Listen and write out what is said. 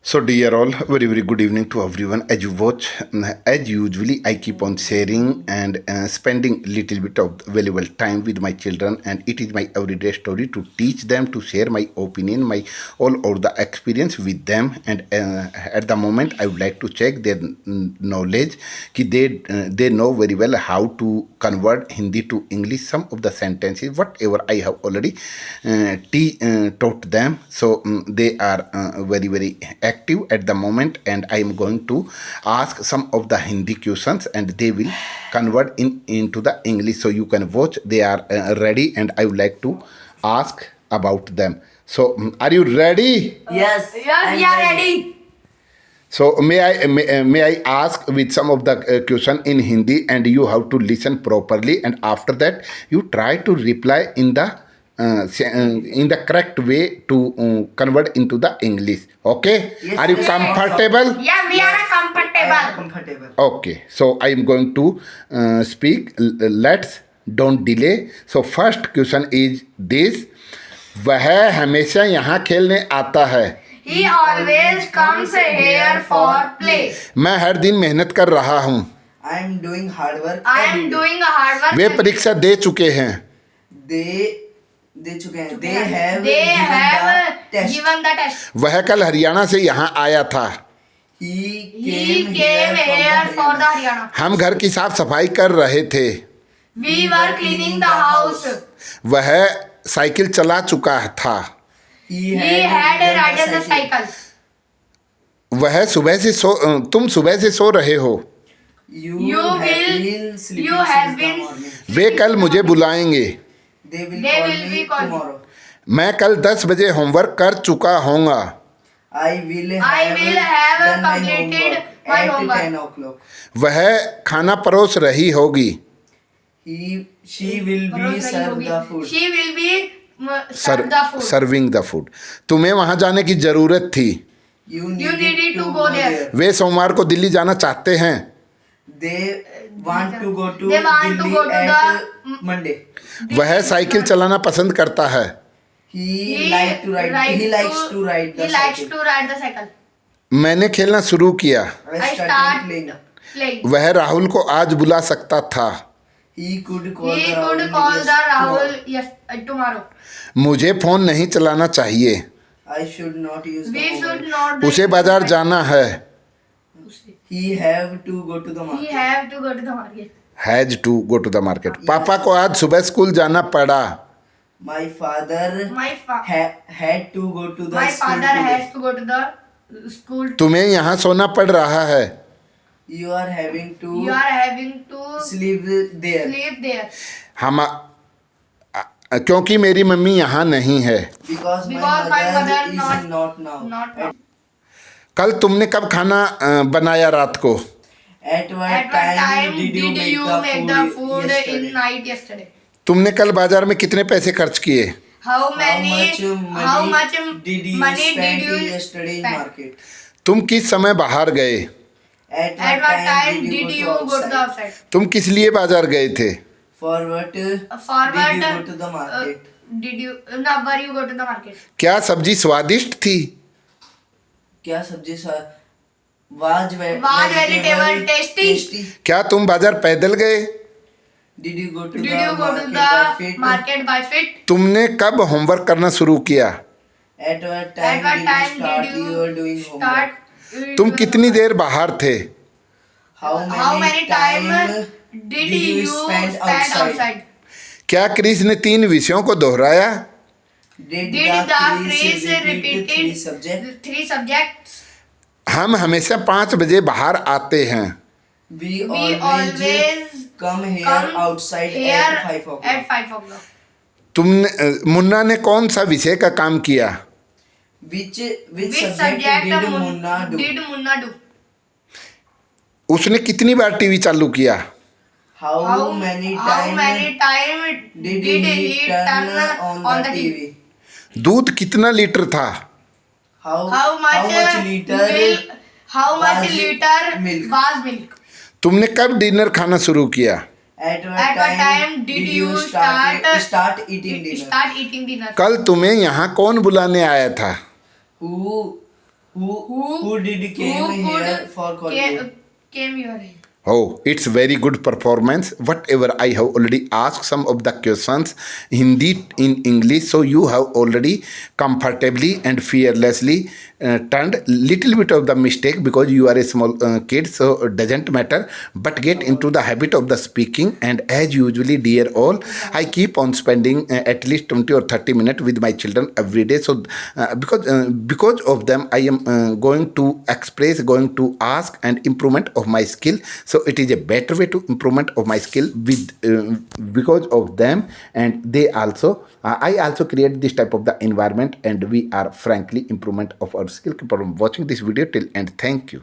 So, dear all, very good evening to everyone. As you watch, as usually, I keep on sharing and spending little bit of valuable time with my children, and it is my everyday story to teach them, to share my opinion, my all over the experience with them. And at the moment, I would like to check their knowledge. Ki they know very well how to convert Hindi to English. Some of the sentences, whatever I have already taught them, so they are very active at the moment, and I am going to ask some of the Hindi questions and they will convert into the English. So you can watch. They are ready, and I would like to ask about them. So are you ready? Yes, Yes, we are ready. So may I ask with some of the question in Hindi, and you have to listen properly, and after that you try to reply in the correct way to convert into the English. Okay? Yes, Are you yes. comfortable? Yeah, we are I am comfortable. comfortable. Okay. So I am going to speak. Let's don't delay. So first question is this: वह हमेशा यहाँ खेलने आता है. He always comes here for play. मैं हर दिन मेहनत कर रहा हूँ. I am doing hard work. I every am day. doing a hard work. वे परीक्षा दे चुके हैं. दे चुके हैं. They have They given have the test. given the test. वह कल हरियाणा से यहाँ आया था. He He came here for the Haryana. हम घर की साफ सफाई कर रहे थे. We were cleaning the house. वह साइकिल चला चुका था. He had ridden the cycle. वह तुम सुबह से सो रहे हो. You have been sleeping you have since the been- morning. वे कल मुझे बुलाएंगे. They will They call will me be calling. tomorrow. मैं कल 10 बजे होमवर्क कर चुका होऊंगा. I will have done my completed homework my at homework. 10 o'clock. वह खाना परोस रही होगी. She will be served the food. She will be served the food. Serving the food. तुम्हें वहां जाने की जरूरत थी. You needed needed to go there. वे सोमवार को दिल्ली जाना चाहते हैं. They want to go to They want to Delhi go to at the- Monday. वह साइकिल चलाना पसंद करता है. He likes to ride the He likes cycle. to ride the cycle. मैंने खेलना शुरू किया. I I start started playing. playing. वह राहुल को आज बुला सकता था. He could call He the could Rahul call yes, the tomorrow. Rahul tomorrow. मुझे फोन नहीं चलाना चाहिए. I should not use the We mobile. should not. उसे बाजार जाना है. He have to go to the He market. have to go to the market. Has to go to the market. पापा को आज सुबह स्कूल जाना पड़ा. My father had to go to the My school father today. has to go to the school. तुम्हें यहाँ सोना पड़ रहा है. You are having to You are having to sleep there sleep there हम क्योंकि मेरी मम्मी यहाँ नहीं है. because because my mother is not not now. not now. कल तुमने कब खाना बनाया रात को. At what At what time did you make the food yesterday? in night yesterday? तुमने कल बाजार में कितने पैसे खर्च किए. How How many? much money did you money spend did you yesterday in spend? market? तुम किस समय बाहर गए. At At what time did you go to the outside? तुम किस लिए बाजार गए थे. For what Forward. did you go to the market? Did you? No, where you go to the market? क्या सब्जी स्वादिष्ट थी. क्या सब्जी सा was Was vegetable tasty? क्या तुम बाजार पैदल गए. Did you go to Did the you go to market by the feet? market by feet? तुमने कब होमवर्क करना शुरू किया. At what At what time time did did you you start your doing start? homework? तुम कितनी देर बाहर थे. How many time did you spend outside? क्या क्रिस ने 3 विषयों को दोहराया. Did Did the Chris Chris repeat three repeated subjects? 3 subjects? हम हमेशा 5 बजे बाहर आते हैं. We We always come here come outside here at 5 o'clock. at 5 o'clock. तुमने मुन्ना ने कौन सा विषय का काम किया. Which Which subject did Munna do? did Munna do? उसने कितनी बार टीवी चालू किया. How many time did he turn on the TV? दूध कितना लीटर था. How much liter milk? How much was liter milk? was milk? तुमने कब dinner खाना शुरू किया. At what At what time did you start eating dinner? Start eating dinner? कल तुम्हें यहाँ कौन बुलाने आया था. Who Who did came here for college? Came your way. Oh, it's very good performance. Whatever I have already asked some of the questions Hindi in English, so you have already comfortably and fearlessly turned little bit of the mistake because you are a small kid, so it doesn't matter. But get into the habit of the speaking, and as usually, dear all, I keep on spending at least 20 or 30 minutes with my children every day. So because of them, I am going to express, going to ask, and improvement of my skill. So it is a better way to improvement of my skill with because of them, and they also I also create this type of the environment, and we are frankly improvement of our skill. Keep on watching this video till end. Thank you.